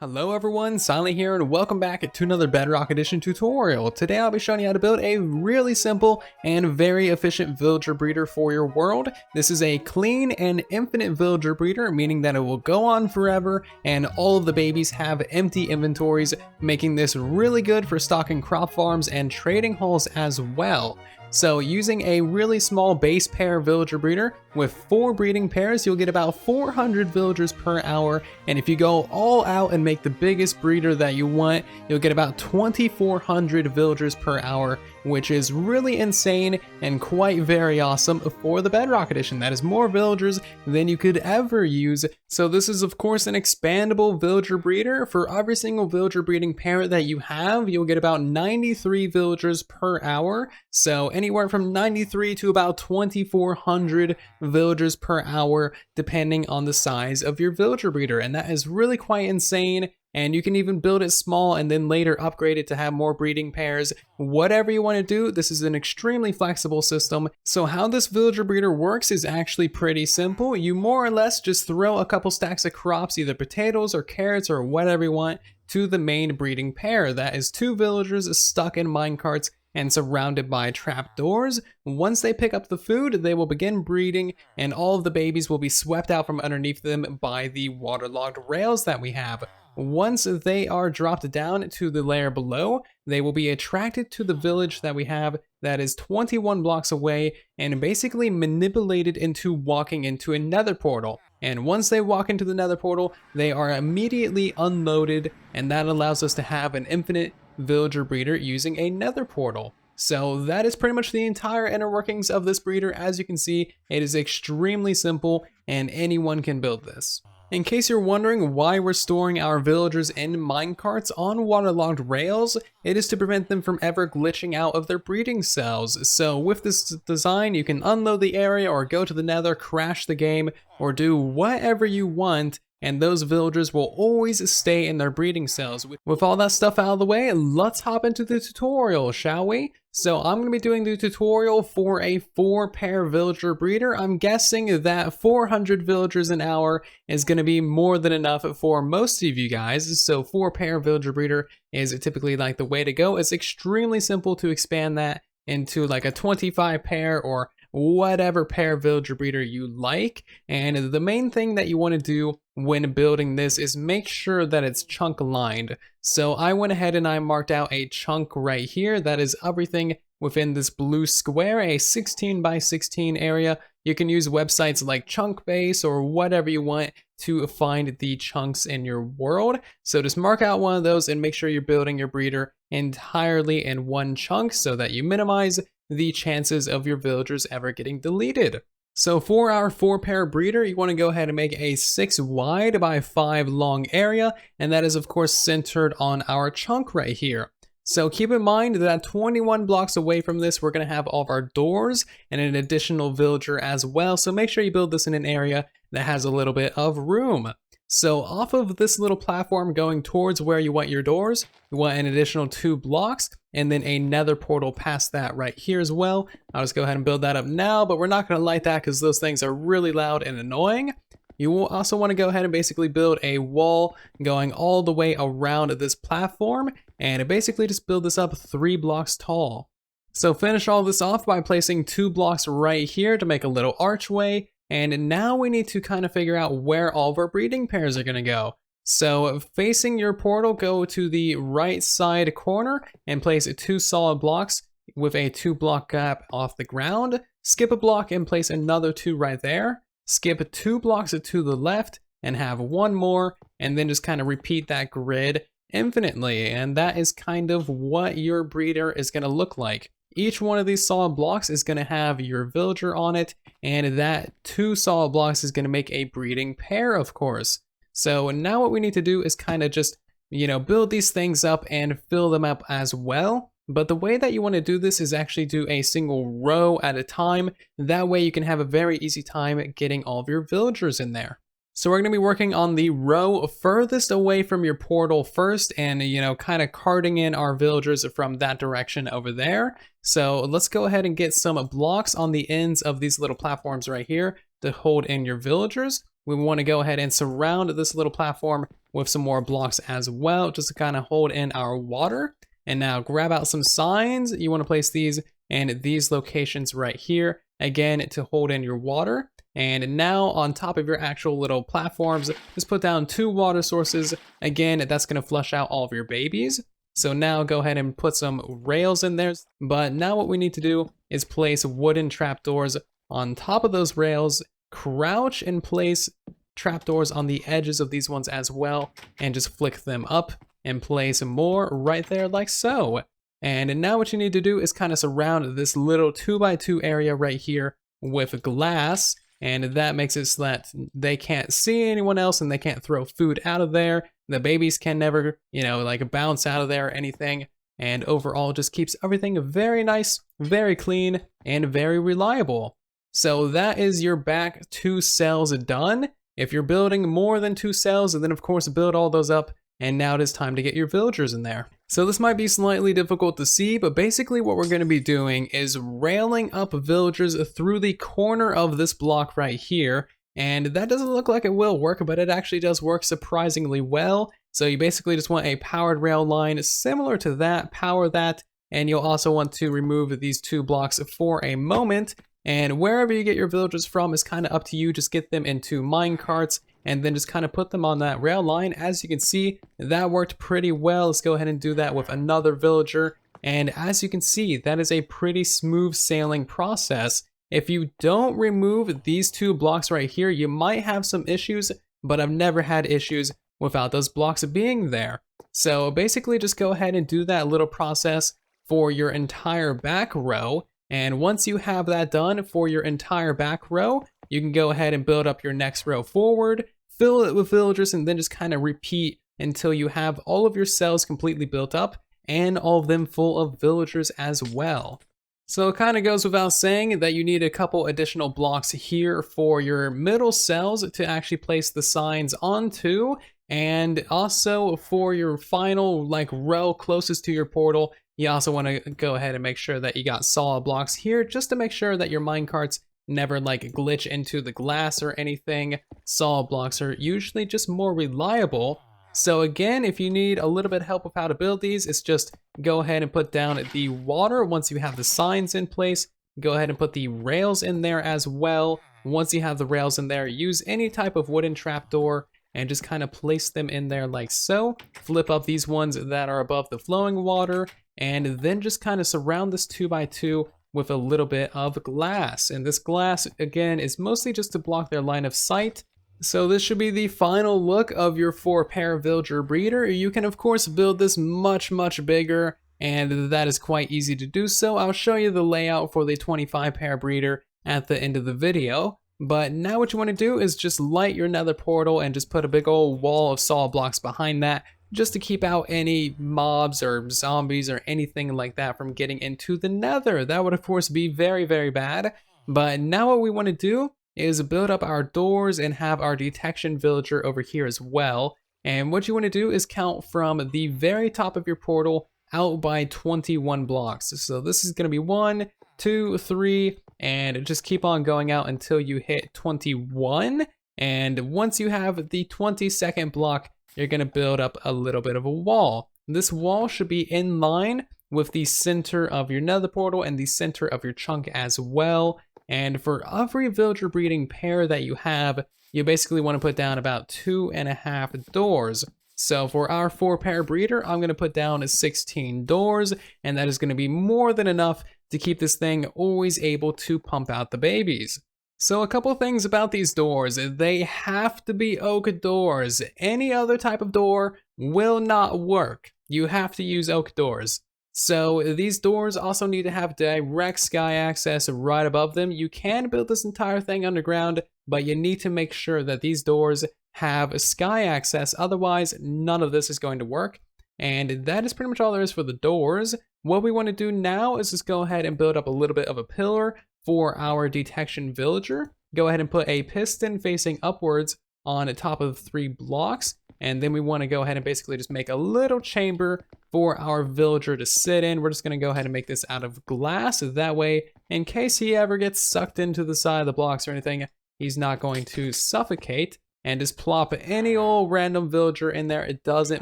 Hello everyone, Silent here and welcome back to another Bedrock Edition tutorial. Today I'll be showing you how to build a really simple and very efficient villager breeder for your world. This is a clean and infinite villager breeder, meaning that it will go on forever and all of the babies have empty inventories, making this really good for stocking crop farms and trading halls as well. So using a really small base pair villager breeder with 4 breeding pairs, you'll get about 400 villagers per hour. And if you go all out and make the biggest breeder that you want, you'll get about 2,400 villagers per hour, which is really insane and quite very awesome for the Bedrock Edition. That is more villagers than you could ever use. So this is of course an expandable villager breeder. For every single villager breeding pair that you have, you'll get about 93 villagers per hour. So anywhere from 93 to about 2,400 villagers per hour, depending on the size of your villager breeder. And that is really quite insane. And you can even build it small and then later upgrade it to have more breeding pairs. Whatever you want to do, this is an extremely flexible system. So how this villager breeder works is actually pretty simple. You more or less just throw a couple stacks of crops, either potatoes or carrots or whatever you want, to the main breeding pair. That is 2 villagers stuck in minecarts and surrounded by trapdoors. Once they pick up the food, they will begin breeding and all of the babies will be swept out from underneath them by the waterlogged rails that we have. Once they are dropped down to the layer below, they will be attracted to the village that we have that is 21 blocks away and basically manipulated into walking into a nether portal. And once they walk into the nether portal, they are immediately unloaded, and that allows us to have an infinite villager breeder using a nether portal. So that is pretty much the entire inner workings of this breeder. As you can see, it is extremely simple and anyone can build this. In case you're wondering why we're storing our villagers in minecarts on waterlogged rails, it is to prevent them from ever glitching out of their breeding cells. So with this design, you can unload the area or go to the nether, crash the game, or do whatever you want, and those villagers will always stay in their breeding cells. With all that stuff out of the way, let's hop into the tutorial, shall we? So I'm going to be doing the tutorial for a 4-pair villager breeder. I'm guessing that 400 villagers an hour is going to be more than enough for most of you guys. So 4-pair villager breeder is typically like the way to go. It's extremely simple to expand that into like a 25 pair or whatever pair villager breeder you like. And the main thing that you want to do when building this is make sure that it's chunk lined. So I went ahead and I marked out a chunk right here. That is everything within this blue square, a 16 by 16 area. You can use websites like Chunkbase or whatever you want to find the chunks in your world. So just mark out one of those and make sure you're building your breeder entirely in one chunk so that you minimize the chances of your villagers ever getting deleted. So for our 4-pair breeder, you want to go ahead and make a 6 wide by 5 long area, and that is of course centered on our chunk right here. So keep in mind that 21 blocks away from this, we're going to have all of our doors and an additional villager as well. So make sure you build this in an area that has a little bit of room. So off of this little platform going towards where you want your doors, you want an additional 2 blocks and then a nether portal past that right here as well. I'll just go ahead and build that up now, but we're not going to light that because those things are really loud and annoying. You will also want to go ahead and basically build a wall going all the way around this platform and basically just build this up 3 blocks tall. So finish all this off by placing 2 blocks right here to make a little archway. And now we need to kind of figure out where all of our breeding pairs are going to go. So facing your portal, go to the right side corner and place 2 solid blocks with a 2-block gap off the ground. Skip a block and place another 2 right there. Skip 2 blocks to the left and have 1 more, and then just kind of repeat that grid infinitely. And that is kind of what your breeder is going to look like. Each one of these solid blocks is going to have your villager on it, and that 2 solid blocks is going to make a breeding pair, of course. So now what we need to do is kind of just, build these things up and fill them up as well. But the way that you want to do this is actually do a single row at a time. That way you can have a very easy time getting all of your villagers in there. So we're going to be working on the row furthest away from your portal first and, kind of carting in our villagers from that direction over there. So let's go ahead and get some blocks on the ends of these little platforms right here to hold in your villagers. we want to go ahead and surround this little platform with some more blocks as well, just to kind of hold in our water. And now grab out some signs. You want to place these in these locations right here, again, to hold in your water. And now on top of your actual little platforms, just put down 2 water sources. Again, that's going to flush out all of your babies. So now go ahead and put some rails in there. But now what we need to do is place wooden trapdoors on top of those rails, crouch and place trapdoors on the edges of these ones as well, and just flick them up and place more right there like so. And now what you need to do is kind of surround this little 2x2 area right here with glass, and that makes it so that they can't see anyone else and they can't throw food out of there. The babies can never, like bounce out of there or anything. And overall just keeps everything very nice, very clean, and very reliable. So that is your back 2 cells done. If you're building more than 2 cells, then of course build all those up. And now it is time to get your villagers in there. So this might be slightly difficult to see, but basically what we're going to be doing is railing up villagers through the corner of this block right here. And that doesn't look like it will work, but it actually does work surprisingly well. So you basically just want a powered rail line similar to that, power that, and you'll also want to remove these 2 blocks for a moment. And wherever you get your villagers from is kind of up to you. Just get them into minecarts and then just kind of put them on that rail line. As you can see, that worked pretty well. Let's go ahead and do that with another villager. And as you can see, that is a pretty smooth sailing process. If you don't remove these 2 blocks right here, you might have some issues, but I've never had issues without those blocks being there. So basically just go ahead and do that little process for your entire back row. And once you have that done for your entire back row, you can go ahead and build up your next row forward, fill it with villagers, and then just kind of repeat until you have all of your cells completely built up and all of them full of villagers as well. So it kind of goes without saying that you need a couple additional blocks here for your middle cells to actually place the signs onto, and also for your final row closest to your portal, you also want to go ahead and make sure that you got solid blocks here just to make sure that your minecarts never glitch into the glass or anything. Solid blocks are usually just more reliable. So again, if you need a little bit of help with how to build these, it's just go ahead and put down the water. Once you have the signs in place, go ahead and put the rails in there as well. Once you have the rails in there, use any type of wooden trapdoor and just kind of place them in there like so. Flip up these ones that are above the flowing water, and then just kind of surround this 2x2 with a little bit of glass. And this glass, again, is mostly just to block their line of sight. So this should be the final look of your 4-pair villager breeder. You can of course build this much bigger, and that is quite easy to do so. I'll show you the layout for the 25-pair breeder at the end of the video. But now what you want to do is just light your nether portal and just put a big old wall of solid blocks behind that, just to keep out any mobs or zombies or anything like that from getting into the nether. That would of course be very bad. But now what we want to do is build up our doors and have our detection villager over here as well. And what you want to do is count from the very top of your portal out by 21 blocks. So this is going to be 1, 2, 3, and just keep on going out until you hit 21. And once you have the 22nd block, you're going to build up a little bit of a wall. This wall should be in line with the center of your nether portal and the center of your chunk as well. And for every villager breeding pair that you have, you basically want to put down about 2.5 doors. So for our 4-pair breeder, I'm going to put down 16 doors, and that is going to be more than enough to keep this thing always able to pump out the babies. So a couple things about these doors. They have to be oak doors. Any other type of door will not work. You have to use oak doors. So these doors also need to have direct sky access right above them. You can build this entire thing underground, but you need to make sure that these doors have sky access. Otherwise, none of this is going to work. And that is pretty much all there is for the doors. What we want to do now is just go ahead and build up a little bit of a pillar for our detection villager. Go ahead and put a piston facing upwards on the top of 3 blocks. And then we want to go ahead and basically just make a little chamber for our villager to sit in. We're just going to go ahead and make this out of glass. That way, in case he ever gets sucked into the side of the blocks or anything, he's not going to suffocate, and just plop any old random villager in there. It doesn't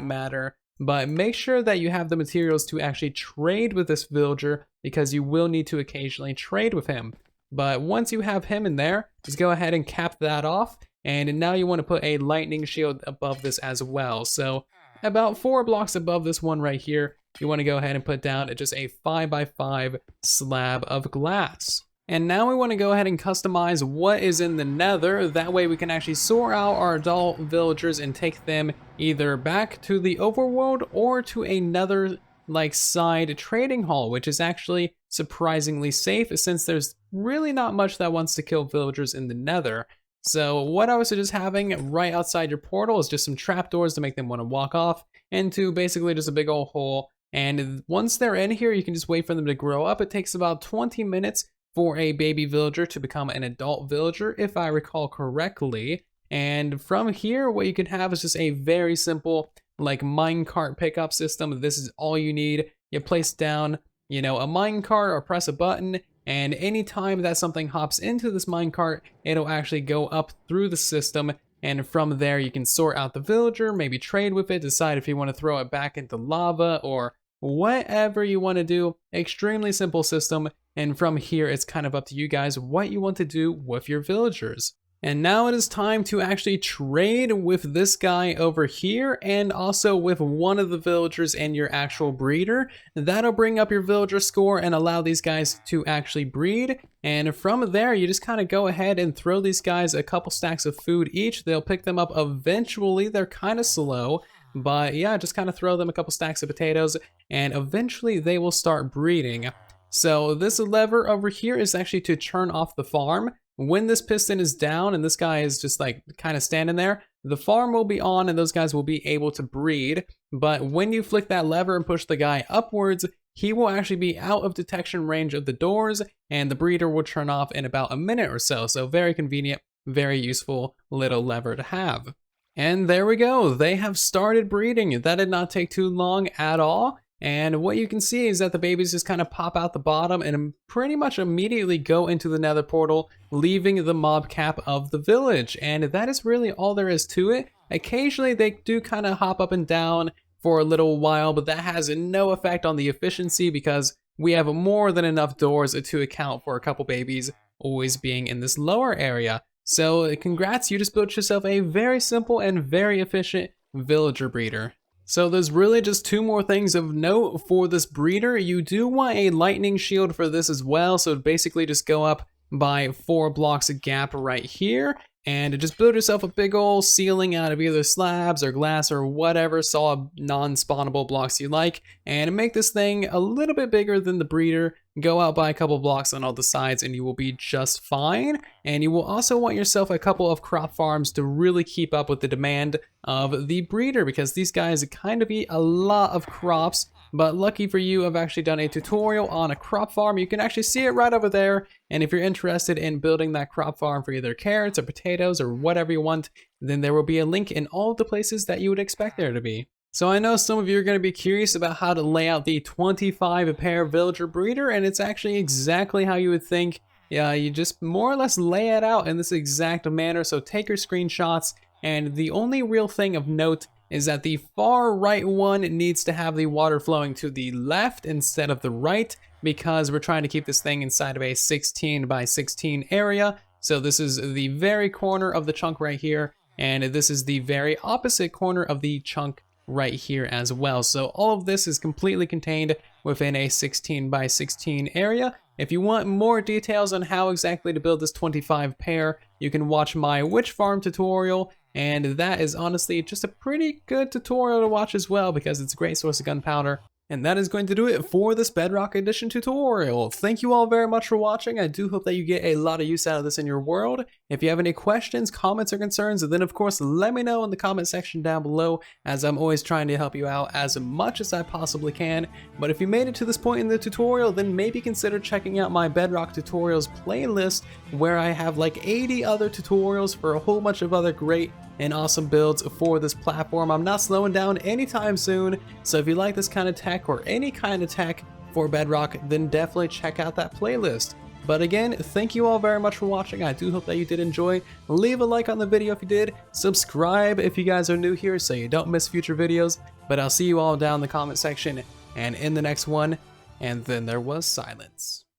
matter, but make sure that you have the materials to actually trade with this villager, because you will need to occasionally trade with him. But once you have him in there, just go ahead and cap that off, and now you want to put a lightning shield above this as well. So about 4 blocks above this one right here, you want to go ahead and put down just a 5x5 slab of glass. And now we want to go ahead and customize what is in the nether. That way we can actually sort out our adult villagers and take them either back to the overworld or to another like side trading hall, which is actually surprisingly safe since there's really not much that wants to kill villagers in the nether. So what I would suggest having right outside your portal is just some trapdoors to make them want to walk off into basically just a big old hole. And once they're in here, you can just wait for them to grow up. It takes about 20 minutes for a baby villager to become an adult villager, if I recall correctly. And from here, what you can have is just a very simple like minecart pickup system. This is all you need. You place down, a minecart or press a button, and anytime that something hops into this minecart, it'll actually go up through the system. And from there, you can sort out the villager, maybe trade with it, decide if you want to throw it back into lava or whatever you want to do. Extremely simple system. And from here, it's kind of up to you guys what you want to do with your villagers. And now it is time to actually trade with this guy over here, and also with one of the villagers and your actual breeder. That'll bring up your villager score and allow these guys to actually breed. And from there, you just kind of go ahead and throw these guys a couple stacks of food each. They'll pick them up eventually. They're kind of slow, but yeah, just kind of throw them a couple stacks of potatoes, and eventually they will start breeding. So this lever over here is actually to turn off the farm. When this piston is down and this guy is just like kind of standing there, the farm will be on and those guys will be able to breed. But when you flick that lever and push the guy upwards, he will actually be out of detection range of the doors, and the breeder will turn off in about a minute or so. So very convenient, very useful little lever to have. And there we go. They have started breeding. That did not take too long at all. And what you can see is that the babies just kind of pop out the bottom and pretty much immediately go into the nether portal, leaving the mob cap of the village. And that is really all there is to it. Occasionally they do kind of hop up and down for a little while, but that has no effect on the efficiency because we have more than enough doors to account for a couple babies always being in this lower area. So congrats, you just built yourself a very simple and very efficient villager breeder. So there's really just 2 more things of note for this breeder. You do want a lightning shield for this as well. So basically just go up by 4 blocks a gap right here, and just build yourself a big old ceiling out of either slabs or glass or whatever solid non-spawnable blocks you like, and make this thing a little bit bigger than the breeder. Go out by a couple blocks on all the sides and you will be just fine. And you will also want yourself a couple of crop farms to really keep up with the demand of the breeder, because these guys kind of eat a lot of crops. But lucky for you, I've actually done a tutorial on a crop farm. You can actually see it right over there. And if you're interested in building that crop farm for either carrots or potatoes or whatever you want, then there will be a link in all of the places that you would expect there to be. So I know some of you are going to be curious about how to lay out the 25 pair villager breeder, and it's actually exactly how you would think. Yeah, you just more or less lay it out in this exact manner. So take your screenshots, and the only real thing of note is that the far right one needs to have the water flowing to the left instead of the right, because we're trying to keep this thing inside of a 16 by 16 area. So this is the very corner of the chunk right here, and this is the very opposite corner of the chunk right here as well. So all of this is completely contained within a 16 by 16 area. If you want more details on how exactly to build this 25 pair, you can watch my witch farm tutorial, and that is honestly just a pretty good tutorial to watch as well, because it's a great source of gunpowder. And that is going to do it for this Bedrock Edition tutorial. Thank you all very much for watching. I do hope that you get a lot of use out of this in your world. If you have any questions, comments, or concerns, then of course let me know in the comment section down below, as I'm always trying to help you out as much as I possibly can. But if you made it to this point in the tutorial, then maybe consider checking out my Bedrock tutorials playlist, where I have like 80 other tutorials for a whole bunch of other great and awesome builds for this platform. I'm not slowing down anytime soon, so if you like this kind of tech or any kind of tech for Bedrock, then definitely check out that playlist. But again, thank you all very much for watching. I do hope that you did enjoy. Leave a like on the video if you did. Subscribe if you guys are new here so you don't miss future videos. But I'll see you all down in the comment section and in the next one. And then there was silence.